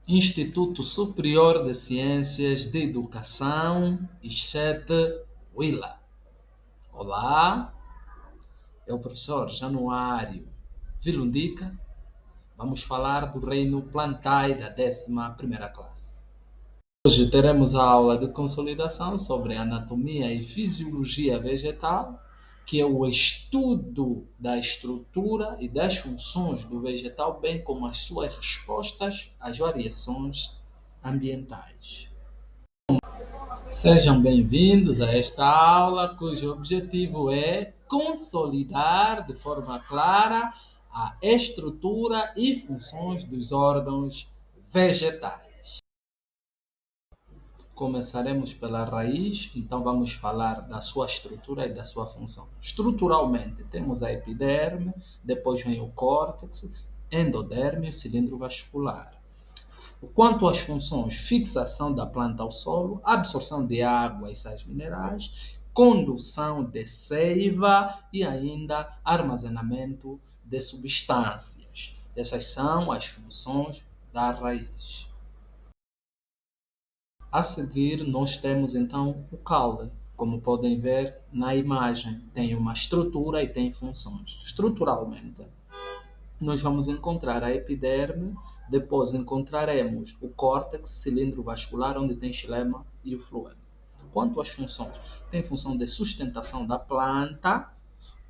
Instituto Superior de Ciências de Educação, ISCETE, Huila. Olá, é o professor Januário Vilundica. Vamos falar do reino plantae da 11ª classe. Hoje teremos a aula de consolidação sobre anatomia e fisiologia vegetal, que é o estudo da estrutura e das funções do vegetal, bem como as suas respostas às variações ambientais. Sejam bem-vindos a esta aula, cujo objetivo é consolidar de forma clara a estrutura e funções dos órgãos vegetais. Começaremos pela raiz, então vamos falar da sua estrutura e da sua função. Estruturalmente, temos a epiderme, depois vem o córtex, endoderme e o cilindro vascular. Quanto às funções, fixação da planta ao solo, absorção de água e sais minerais, condução de seiva e ainda armazenamento de substâncias. Essas são as funções da raiz. A seguir, nós temos então o caule. Como podem ver na imagem, tem uma estrutura e tem funções. Estruturalmente, nós vamos encontrar a epiderme, depois encontraremos o córtex, cilindro vascular, onde tem xilema e o floema. Quanto às funções, tem função de sustentação da planta,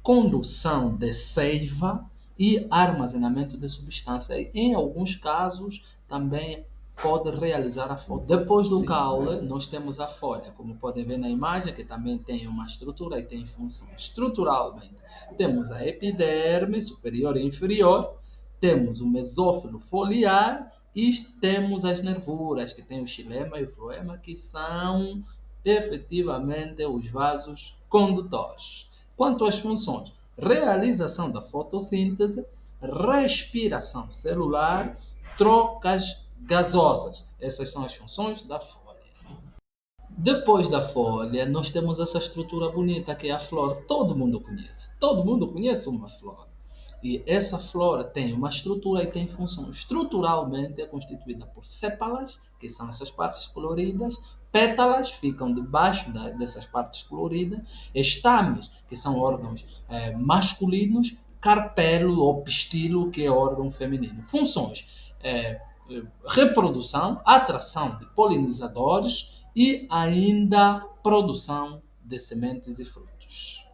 condução de seiva e armazenamento de substância. E, em alguns casos, também pode realizar a folha. Depois do caule, nós temos a folha, como podem ver na imagem, que também tem uma estrutura e tem função. Estruturalmente, temos a epiderme superior e inferior, temos o mesófilo foliar e temos as nervuras, que tem o xilema e o floema, que são efetivamente os vasos condutores. Quanto às funções, realização da fotossíntese, respiração celular, trocas gasosas. Essas são as funções da folha. Depois da folha, nós temos essa estrutura bonita que é a flor. Todo mundo conhece. Todo mundo conhece uma flor. E essa flor tem uma estrutura e tem função. Estruturalmente é constituída por sépalas, que são essas partes coloridas, pétalas ficam debaixo dessas partes coloridas, estames, que são órgãos masculinos, carpelo ou pistilo, que é órgão feminino. Funções: reprodução, atração de polinizadores e ainda produção de sementes e frutos.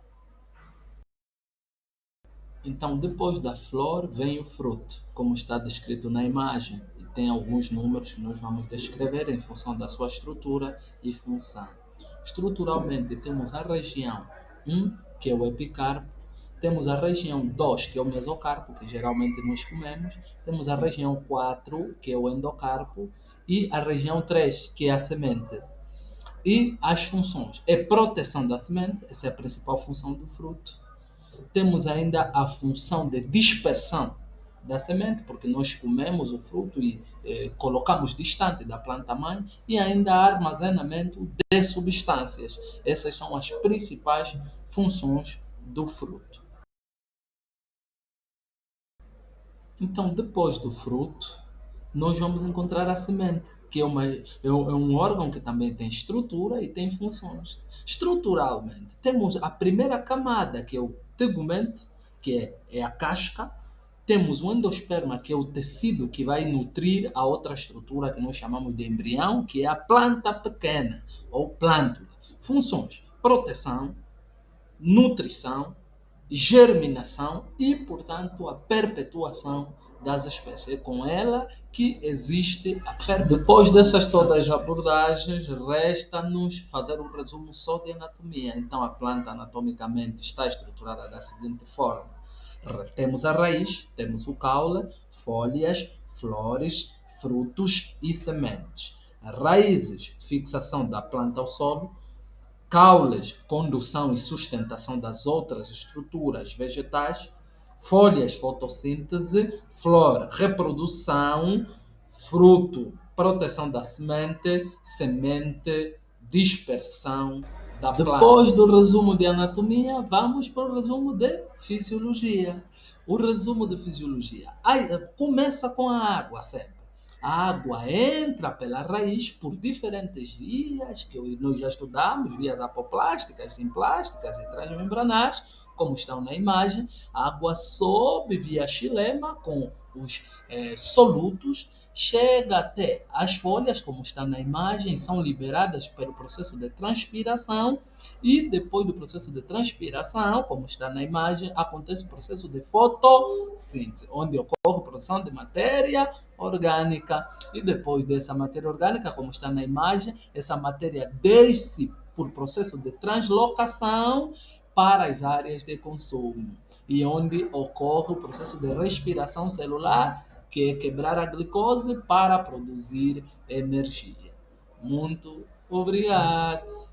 Então, depois da flor vem o fruto, como está descrito na imagem, e tem alguns números que nós vamos descrever em função da sua estrutura e função. Estruturalmente, temos a região 1, que é o epicarpo, temos a região 2, que é o mesocarpo, que geralmente nós comemos, temos a região 4, que é o endocarpo, e a região 3, que é a semente. E as funções é proteção da semente, essa é a principal função do fruto. Temos ainda a função de dispersão da semente, porque nós comemos o fruto e colocamos distante da planta-mãe, e ainda armazenamento de substâncias. Essas são as principais funções do fruto. Então, depois do fruto, nós vamos encontrar a semente, que é um órgão que também tem estrutura e tem funções. Estruturalmente, temos a primeira camada, que é o tegumento, que é a casca. Temos o endosperma, que é o tecido que vai nutrir a outra estrutura que nós chamamos de embrião, que é a planta pequena, ou plântula. Funções: proteção, nutrição, germinação e, portanto, a perpetuação das espécies. É com ela que existe a perpetuação. Depois dessas todas abordagens, resta-nos fazer um resumo só de anatomia. Então, a planta anatomicamente está estruturada da seguinte forma: temos a raiz, temos o caule, folhas, flores, frutos e sementes. Raízes, fixação da planta ao solo; caules, condução e sustentação das outras estruturas vegetais; folhas, fotossíntese; flor, reprodução; fruto, proteção da semente; semente, dispersão da planta. Depois do resumo de anatomia, vamos para o resumo de fisiologia. O resumo de fisiologia começa com a água sempre. A água entra pela raiz por diferentes vias que nós já estudamos, vias apoplásticas, simplásticas e transmembranais, como estão na imagem. A água sobe via xilema com os solutos, chega até as folhas, como está na imagem, são liberadas pelo processo de transpiração e depois do processo de transpiração, como está na imagem, acontece o processo de fotossíntese, onde ocorre a produção de matéria orgânica e depois dessa matéria orgânica, como está na imagem, essa matéria desce por processo de translocação para as áreas de consumo e onde ocorre o processo de respiração celular, que é quebrar a glicose para produzir energia. Muito obrigado.